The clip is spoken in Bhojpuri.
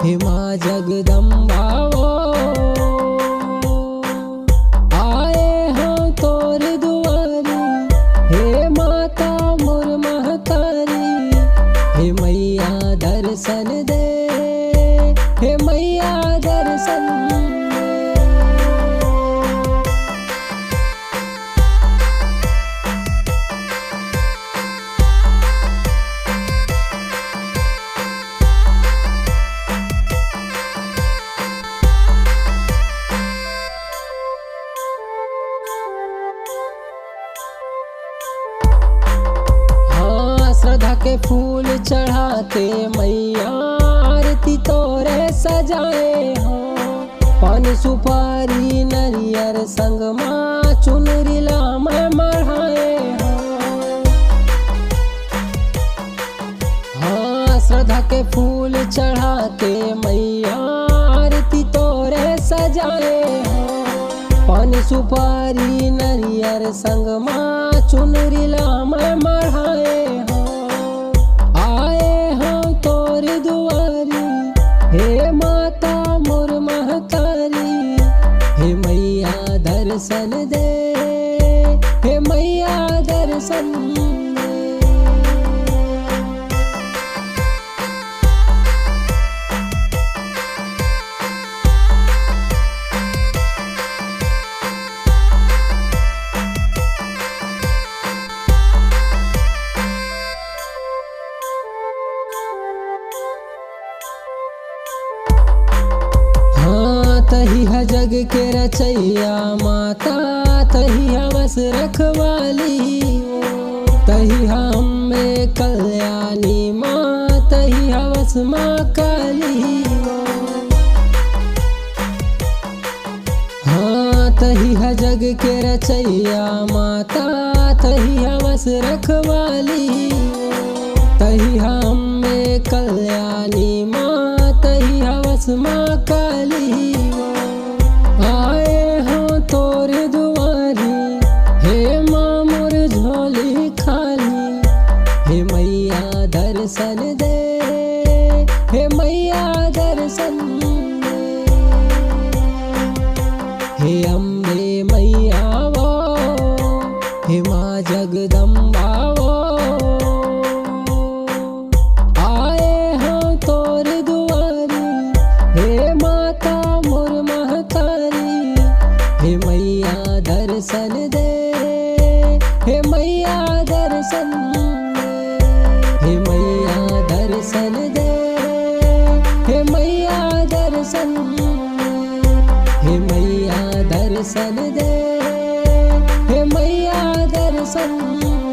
हे माँ जगदम्बा वो आए हाँ तोर दुआरी। हे माता मोर महतारी, हे मैया दर्शन दे, हे मैया दर्शन दे। श्रद्धा के फूल चढ़ाते मैया, आरती तोरे सजाए हो। पान सुपारी नरियर संग माँ चुनरी लाम मढ़ाए हो। हाँ श्रद्धा के फूल चढ़ाते मैया, आरती तोरे सजाए हो। पान सुपारी नरियर संग माँ चुनरी लाम मढ़ाए हो। हे माता मोर महतारी, हे मैया दर्शन दे, हे मैया दर्शन दे। तही है जग के रचैया माता, तही है बस रखवाली। तही हम में कल्याणी माँ, तही है बस माँ काली। हाँ तही है जग के रचैया माता, तही है बस रखवाली। तही हम में कल्याणी माँ, तही है बस माँ काली। आए हाँ तोर दुआरी, हे माँ मोर झोली खाली। हे मैया दर्शन दे, हे मैया दर्शन दे। हे अम्बे मैया वो, हे माँ जगदम्बा वो आए हाँ तोर दुआरी। हे माता मोर महतारी, हे मैया दर्शन दे, हे मैया दर्शन दे। हे मैया दर्शन दे, हे मैया दर्शन दे। हे मैया दर्शन दे, हे मैया दर्शन दे।